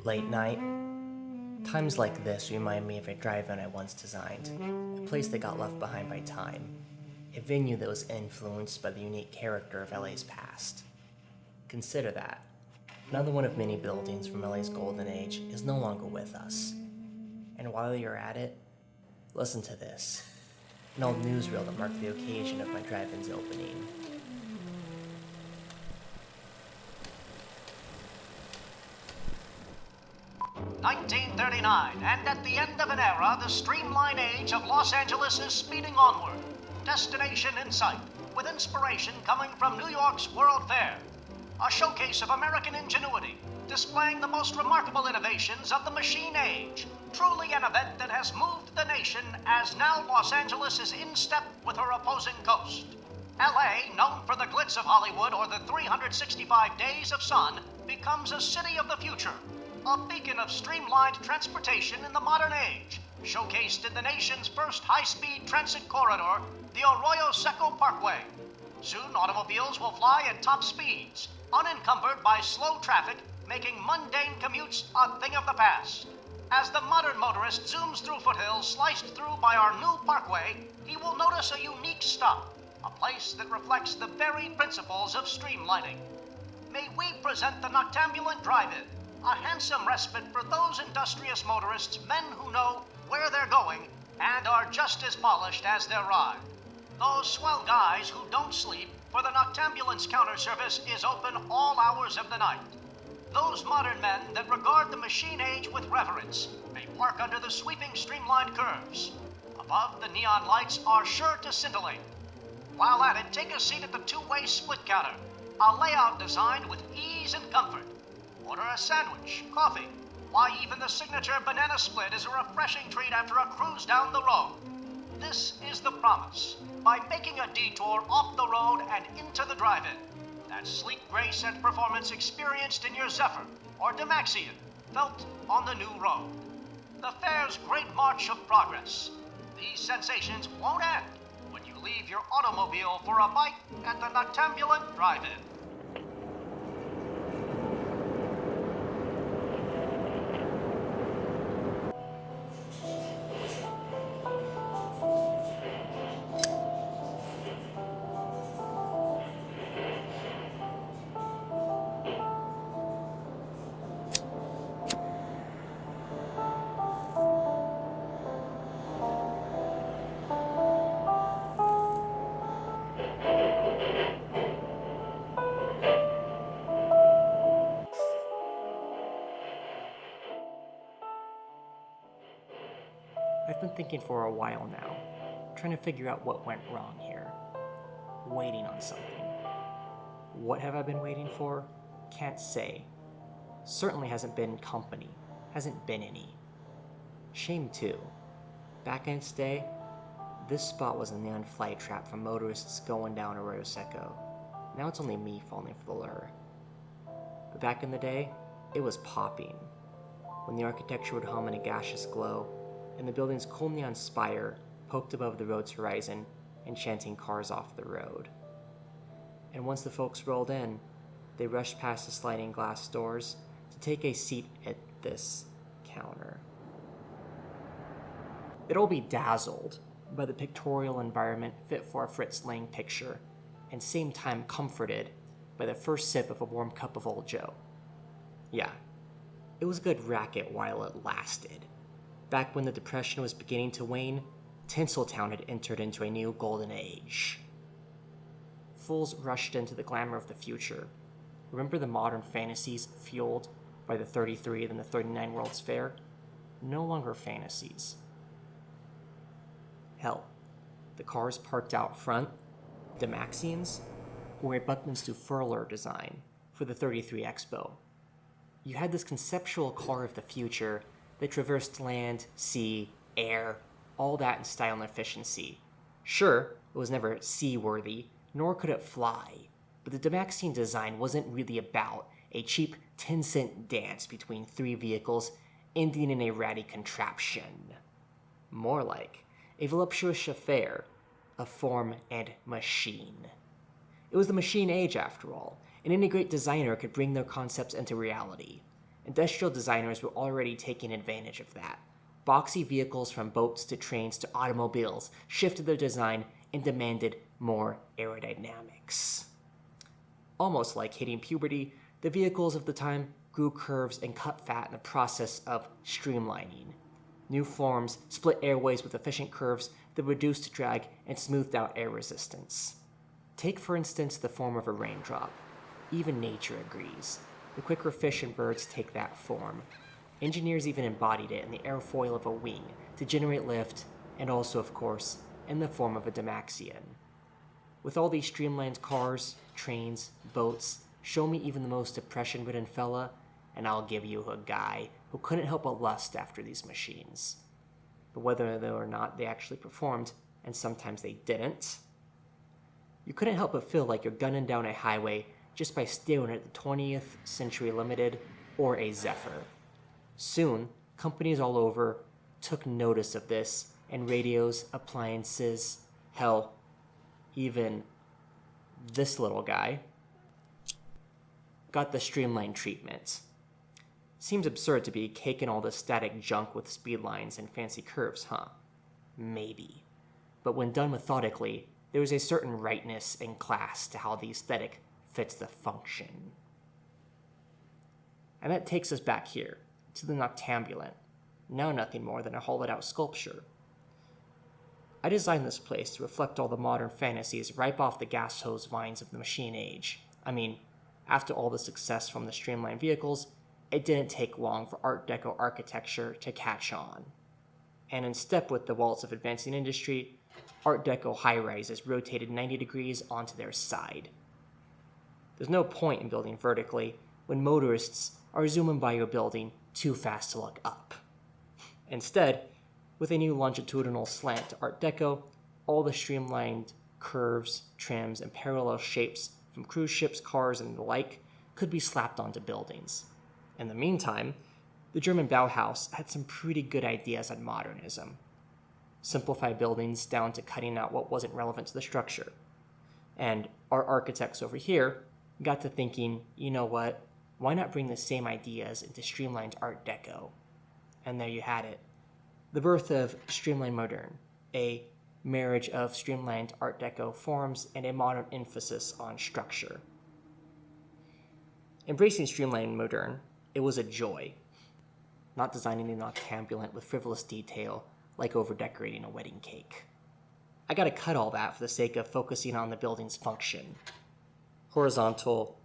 Late night. Times like this remind me of a drive-in I once designed, a place that got left behind by time, a venue that was influenced by the unique character of LA's past. Consider that. Another one of many buildings from LA's golden age is no longer with us. And while you're at it, listen to this, an old newsreel that marked the occasion of my drive-in's opening. "1939, and at the end of an era, the Streamline age of Los Angeles is speeding onward. Destination in sight, with inspiration coming from New York's World Fair. A showcase of American ingenuity, displaying the most remarkable innovations of the machine age. Truly an event that has moved the nation, as now Los Angeles is in step with her opposing coast. LA, known for the glitz of Hollywood or the 365 days of sun, becomes a city of the future. A beacon of streamlined transportation in the modern age, showcased in the nation's first high-speed transit corridor, the Arroyo Seco Parkway. Soon, automobiles will fly at top speeds, unencumbered by slow traffic, making mundane commutes a thing of the past. As the modern motorist zooms through foothills sliced through by our new parkway, he will notice a unique stop, a place that reflects the very principles of streamlining. May we present the Noctambulant Drive-In, a handsome respite for those industrious motorists, men who know where they're going and are just as polished as their ride. Those swell guys who don't sleep, for the Noctambulant's counter service is open all hours of the night. Those modern men that regard the machine age with reverence may park under the sweeping streamlined curves. Above, the neon lights are sure to scintillate. While at it, take a seat at the two-way split counter, a layout designed with ease and comfort. Order a sandwich, coffee. Why, even the signature banana split is a refreshing treat after a cruise down the road. This is the promise. By making a detour off the road and into the drive-in, that sleek grace and performance experienced in your Zephyr or Demaxian, felt on the new road. The fair's great march of progress. These sensations won't end when you leave your automobile for a bite at the Noctambulant Drive-In. I've been thinking for a while now, trying to figure out what went wrong here. Waiting on something. What have I been waiting for? Can't say. Certainly hasn't been company. Hasn't been any. Shame too. Back in its day, this spot was a neon flight trap for motorists going down Arroyo Seco. Now it's only me falling for the lure. But back in the day, it was popping. When the architecture would hum in a gaseous glow, and the building's cool neon spire poked above the road's horizon, enchanting cars off the road. And once the folks rolled in, they rushed past the sliding glass doors to take a seat at this counter. They'd all be dazzled by the pictorial environment fit for a Fritz Lang picture, and same time comforted by the first sip of a warm cup of Old Joe. Yeah, it was a good racket while it lasted. Back when the Depression was beginning to wane, Tinseltown had entered into a new golden age. Fools rushed into the glamour of the future. Remember the modern fantasies fueled by the 33 and the 39 World's Fair? No longer fantasies. Hell, the cars parked out front, Demaxians, were a Buckminster Fuller design for the 33 Expo. You had this conceptual car of the future that traversed land, sea, air, all that in style and efficiency. Sure, it was never seaworthy, nor could it fly, but the Demaxian design wasn't really about a cheap 10-cent dance between three vehicles ending in a ratty contraption. More like a voluptuous affair of form and machine. It was the machine age, after all, and any great designer could bring their concepts into reality. industrial designers were already taking advantage of that. Boxy vehicles from boats to trains to automobiles shifted their design and demanded more aerodynamics. Almost like hitting puberty, the vehicles of the time grew curves and cut fat in the process of streamlining. New forms split airways with efficient curves that reduced drag and smoothed out air resistance. Take, for instance, the form of a raindrop. Even nature agrees. The quicker fish and birds take that form. Engineers even embodied it in the airfoil of a wing to generate lift, and also, of course, in the form of a Damaxian. With all these streamlined cars, trains, boats, show me even the most depression-ridden fella, and I'll give you a guy who couldn't help but lust after these machines. But whether or not they actually performed, and sometimes they didn't, you couldn't help but feel like you're gunning down a highway just by staring at the 20th Century Limited or a Zephyr. Soon, companies all over took notice of this, and radios, appliances, hell, even this little guy got the Streamline treatment. Seems absurd to be caking all this static junk with speed lines and fancy curves, huh? Maybe. But when done methodically, there is a certain rightness and class to how the aesthetic fits the function. And that takes us back here, to the Noctambulant, now nothing more than a hollowed-out sculpture. I designed this place to reflect all the modern fantasies ripe off the gas hose vines of the machine age. I mean, after all the success from the Streamline vehicles, it didn't take long for Art Deco architecture to catch on. And in step with the waltz of advancing industry, Art Deco high-rises rotated 90 degrees onto their side. There's no point in building vertically when motorists are zooming by your building too fast to look up. Instead, with a new longitudinal slant to Art Deco, all the streamlined curves, trims, and parallel shapes from cruise ships, cars, and the like could be slapped onto buildings. In the meantime, the German Bauhaus had some pretty good ideas on modernism. Simplify buildings down to cutting out what wasn't relevant to the structure. And our architects over here got to thinking, you know what, why not bring the same ideas into streamlined Art Deco? And there you had it. The birth of Streamline Moderne, a marriage of streamlined Art Deco forms and a modern emphasis on structure. Embracing Streamline Moderne, it was a joy. Not designing a Noctambulant with frivolous detail like over-decorating a wedding cake. I gotta cut all that for the sake of focusing on the building's function. Horizontal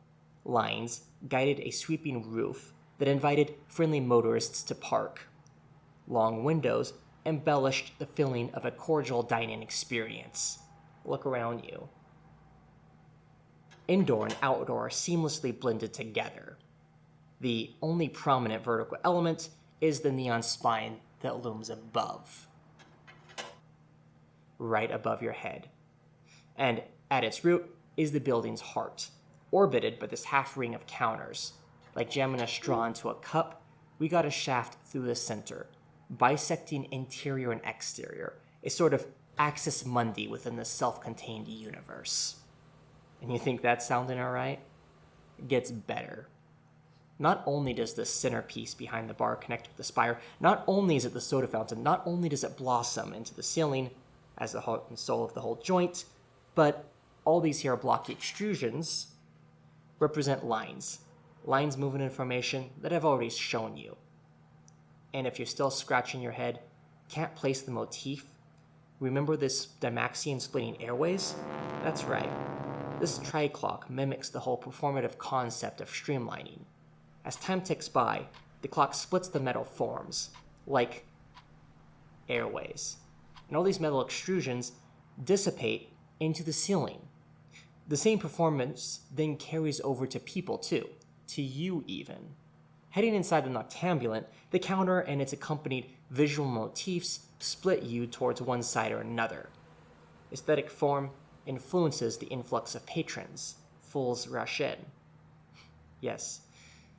lines guided a sweeping roof that invited friendly motorists to park. Long windows embellished the feeling of a cordial dining experience. Look around you. Indoor and outdoor are seamlessly blended together. The only prominent vertical element is the neon spine that looms above. Right above your head. And at its root is the building's heart, orbited by this half ring of counters. Like jamming a straw into a cup, we got a shaft through the center, bisecting interior and exterior, a sort of axis mundi within the self-contained universe. And you think that's sounding alright? It gets better. Not only does the centerpiece behind the bar connect with the spire, not only is it the soda fountain, not only does it blossom into the ceiling as the heart and soul of the whole joint, but all these here blocky extrusions represent lines moving in formation that I've already shown you. And if you're still scratching your head, can't place the motif, remember this Damaxian splitting airways? That's right. This tri-clock mimics the whole performative concept of streamlining. As time ticks by, the clock splits the metal forms, like airways. And all these metal extrusions dissipate into the ceiling. The same performance then carries over to people too, to you even. Heading inside the Noctambulant, the counter and its accompanied visual motifs split you towards one side or another. Aesthetic form influences the influx of patrons. Fools rush in. Yes,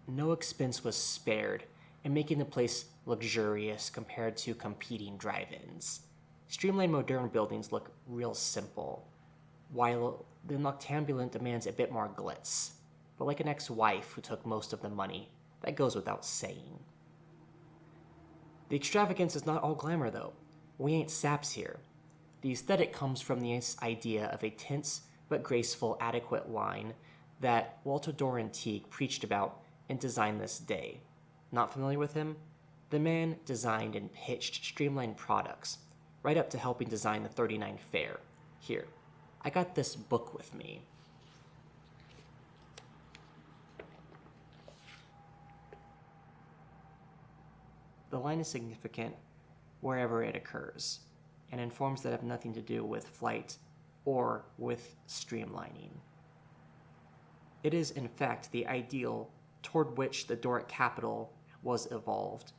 no expense was spared in making the place luxurious compared to competing drive-ins. Streamlined modern buildings look real simple, while the Noctambulant demands a bit more glitz. But like an ex-wife who took most of the money, That goes without saying. The extravagance is not all glamour, though. We ain't saps here. The aesthetic comes from this idea of a tense but graceful, adequate line that Walter Doran Teague preached about in Design This Day. Not familiar with him? The man designed and pitched Streamline products, right up to helping design the 39 Fair. Here, I got this book with me. The line is significant wherever it occurs, and in forms that have nothing to do with flight or with streamlining. It is, in fact, the ideal toward which the Doric capital was evolved,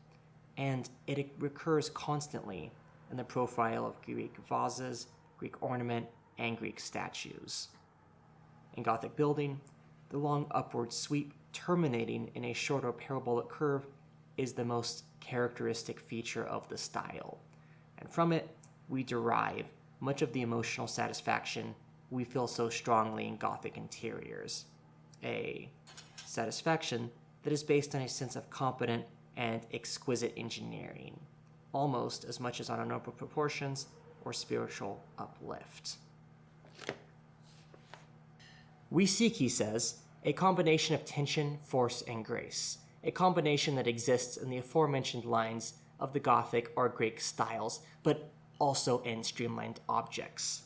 and it recurs constantly in the profile of Greek vases, Greek ornament, and Greek statues. In Gothic building, the long upward sweep terminating in a shorter parabolic curve is the most characteristic feature of the style, and from it we derive much of the emotional satisfaction we feel so strongly in Gothic interiors. A satisfaction that is based on a sense of competent and exquisite engineering, almost as much as on a noble proportions or spiritual uplift. We seek, he says, a combination of tension, force, and grace, a combination that exists in the aforementioned lines of the Gothic or Greek styles, but also in streamlined objects.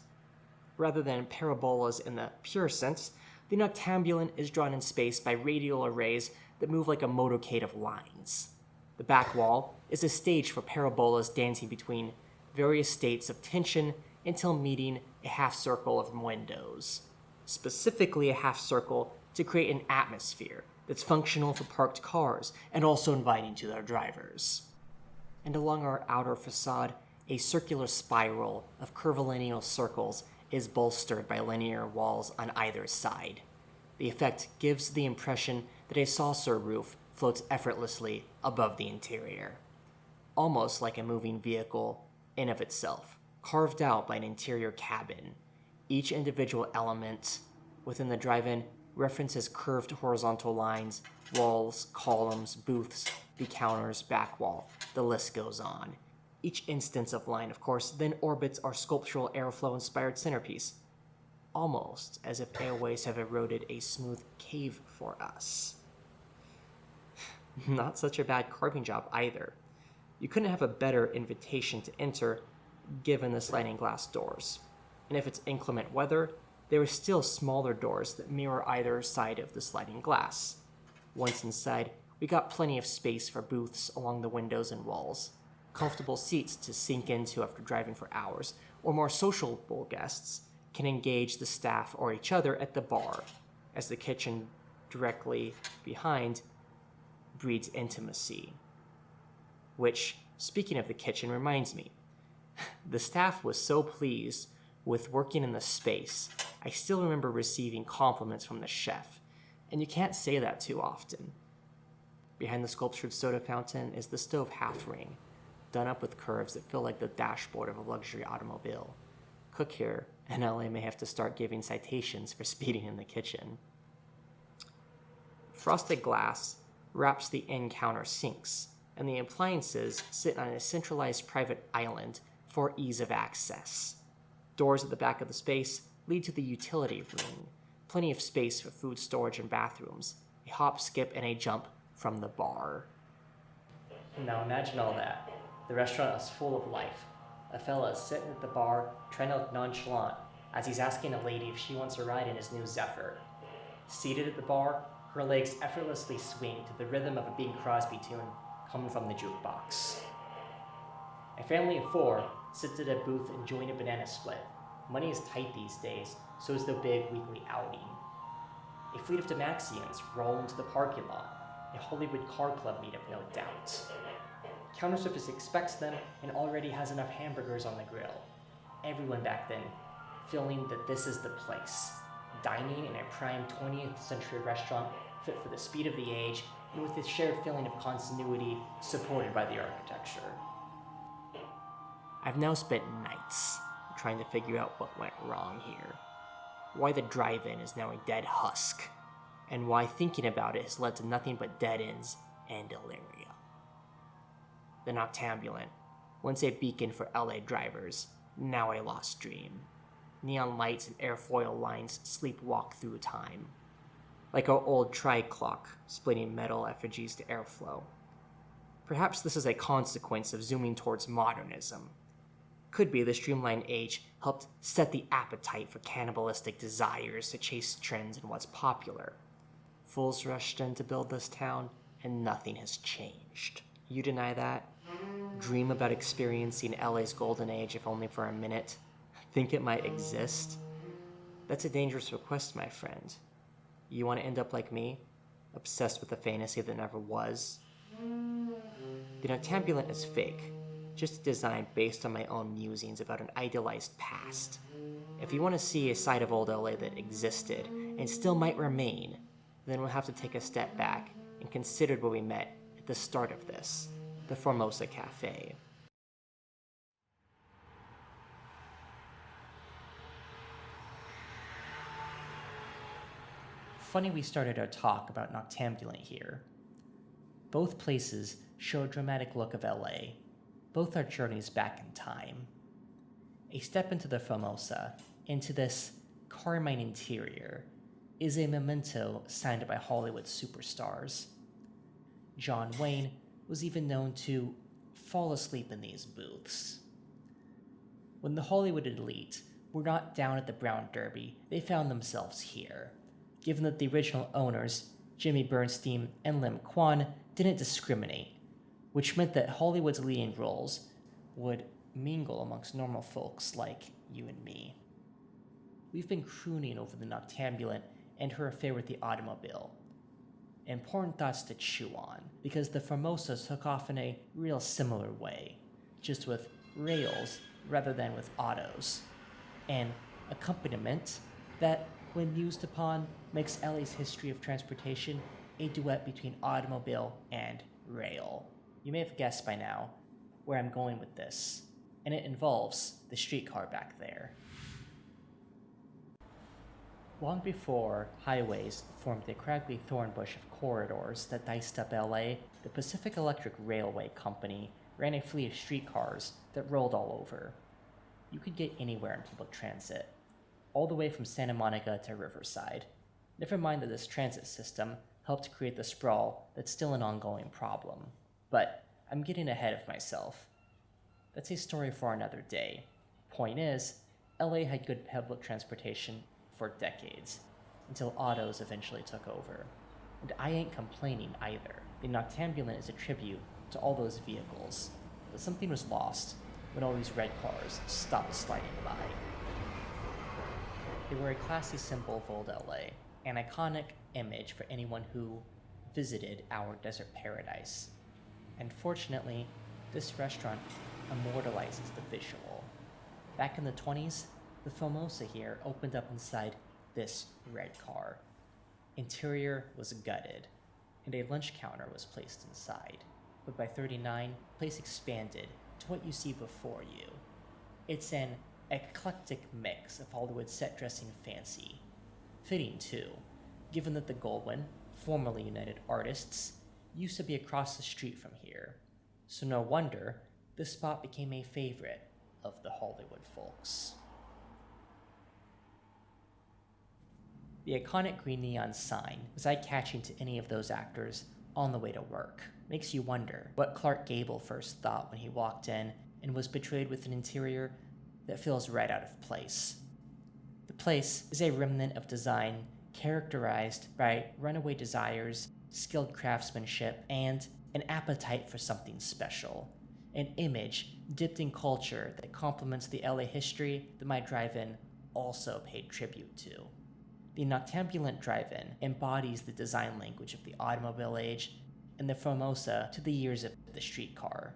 Rather than parabolas in the pure sense, the Noctambulant is drawn in space by radial arrays that move like a motorcade of lines. The back wall is a stage for parabolas dancing between various states of tension until meeting a half circle of windows. Specifically a half circle to create an atmosphere that's functional for parked cars and also inviting to their drivers. And along our outer facade, a circular spiral of curvilineal circles is bolstered by linear walls on either side. The effect gives the impression that a saucer roof floats effortlessly above the interior, almost like a moving vehicle in of itself, carved out by an interior cabin. Each individual element within the drive-in references curved horizontal lines, walls, columns, booths, the counters, back wall. The list goes on. Each instance of line, of course, then orbits our sculptural airflow-inspired centerpiece, almost as if airways have eroded a smooth cave for us. Not such a bad carving job either. You couldn't have a better invitation to enter, given the sliding glass doors. And if it's inclement weather, there are still smaller doors that mirror either side of the sliding glass. Once inside, we got plenty of space for booths along the windows and walls, comfortable seats to sink into after driving for hours, or more sociable guests can engage the staff or each other at the bar, as the kitchen directly behind breeds intimacy. Which, speaking of the kitchen, reminds me, the staff was so pleased with working in the space. I still remember receiving compliments from the chef, and you can't say that too often. Behind the sculptured soda fountain is the stove half ring, done up with curves that feel like the dashboard of a luxury automobile. Cook here in LA may have to start giving citations for speeding in the kitchen. Frosted glass wraps the in-counter sinks, and the appliances sit on a centralized private island for ease of access. Doors at the back of the space lead to the utility room, plenty of space for food storage and bathrooms, a hop, skip, and a jump from the bar. Now imagine all that. The restaurant is full of life. A fella is sitting at the bar, trying to look nonchalant, as he's asking a lady if she wants a ride in his new Zephyr. Seated at the bar, her legs effortlessly swing to the rhythm of a Bing Crosby tune coming from the jukebox. A family of four sits at a booth enjoying a banana split. Money is tight these days, so is the big weekly outing. A fleet of Demaxians roll into the parking lot, a Hollywood car club meetup, no doubt. Counter service expects them and already has enough hamburgers on the grill. Everyone back then feeling that this is the place, dining in a prime 20th century restaurant fit for the speed of the age and with a shared feeling of continuity supported by the architecture. I've now spent nights trying to figure out what went wrong here, why the drive-in is now a dead husk, and why thinking about it has led to nothing but dead ends and delirium. The Noctambulant, once a beacon for LA drivers, now a lost dream. Neon lights and airfoil lines sleepwalk through time, like our old tri-clock splitting metal effigies to airflow. Perhaps this is a consequence of zooming towards modernism. Could be the Streamline age helped set the appetite for cannibalistic desires to chase trends in what's popular. Fools rushed in to build this town, and nothing has changed. You deny that? Dream about experiencing LA's golden age if only for a minute? Think it might exist? That's a dangerous request, my friend. You want to end up like me? Obsessed with a fantasy that never was? The Noctambulant is fake, just a design based on my own musings about an idealized past. If you want to see a side of old LA that existed, and still might remain, then we'll have to take a step back and consider where we met at the start of this, the Formosa Cafe. Funny we started our talk about Noctambulant here. Both places show a dramatic look of LA. Both are journeys back in time. A step into the Formosa, into this carmine interior, is a memento signed by Hollywood superstars. John Wayne was even known to fall asleep in these booths. When the Hollywood elite were not down at the Brown Derby, they found themselves here, given that the original owners, Jimmy Bernstein and Lim Kwan, didn't discriminate, which meant that Hollywood's leading roles would mingle amongst normal folks like you and me. We've been crooning over the Noctambulant and her affair with the automobile. Important thoughts to chew on, because the Formosa took off in a real similar way, just with rails rather than with autos. An accompaniment that, when used upon, makes LA's history of transportation a duet between automobile and rail. You may have guessed by now where I'm going with this, and it involves the streetcar back there. Long before highways formed the craggly thornbush of corridors that diced up LA, the Pacific Electric Railway Company ran a fleet of streetcars that rolled all over. You could get anywhere in public transit, all the way from Santa Monica to Riverside. Never mind that this transit system helped create the sprawl that's still an ongoing problem. But I'm getting ahead of myself. That's a story for another day. Point is, LA had good public transportation for decades, until autos eventually took over. And I ain't complaining either. The Noctambulant is a tribute to all those vehicles. But something was lost when all these red cars stopped sliding by. They were a classy symbol of old LA, an iconic image for anyone who visited our desert paradise. And fortunately, this restaurant immortalizes the visual. Back in the 20s, the Formosa here opened up inside this red car. Interior was gutted, and a lunch counter was placed inside. But by 39, the place expanded to what you see before you. It's an eclectic mix of Hollywood set dressing fancy. Fitting too, given that the Goldwyn, formerly United Artists, used to be across the street from here. So no wonder this spot became a favorite of the Hollywood folks. The iconic green neon sign was eye-catching to any of those actors on the way to work. Makes you wonder what Clark Gable first thought when he walked in and was betrayed with an interior that feels right out of place. The place is a remnant of design characterized by runaway desires, skilled craftsmanship, and an appetite for something special. An image dipped in culture that complements the LA history that my drive-in also paid tribute to. The Noctambulant drive-in embodies the design language of the automobile age and the Formosa to the years of the streetcar.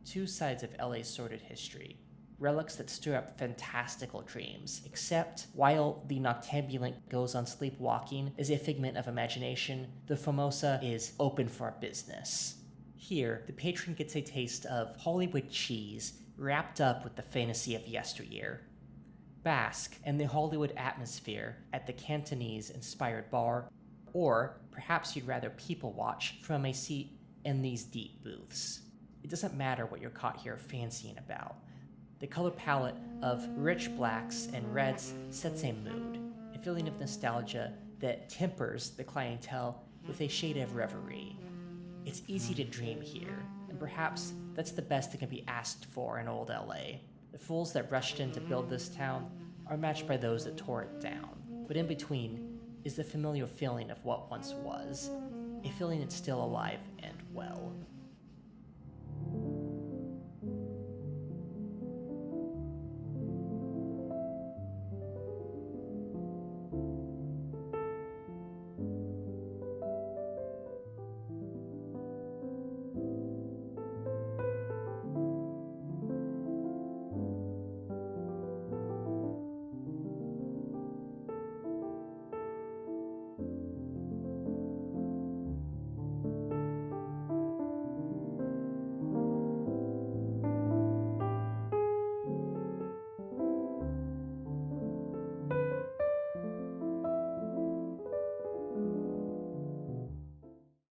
Two sides of LA's sordid history, relics that stir up fantastical dreams, except while the Noctambulant goes on sleepwalking as a figment of imagination, the Formosa is open for business. Here, the patron gets a taste of Hollywood cheese wrapped up with the fantasy of yesteryear. Bask in the Hollywood atmosphere at the Cantonese-inspired bar, or perhaps you'd rather people watch from a seat in these deep booths. It doesn't matter what you're caught here fancying about. The color palette of rich blacks and reds sets a mood, a feeling of nostalgia that tempers the clientele with a shade of reverie. It's easy to dream here, and perhaps that's the best that can be asked for in old LA. The fools that rushed in to build this town are matched by those that tore it down. But in between is the familiar feeling of what once was, a feeling that's still alive and well.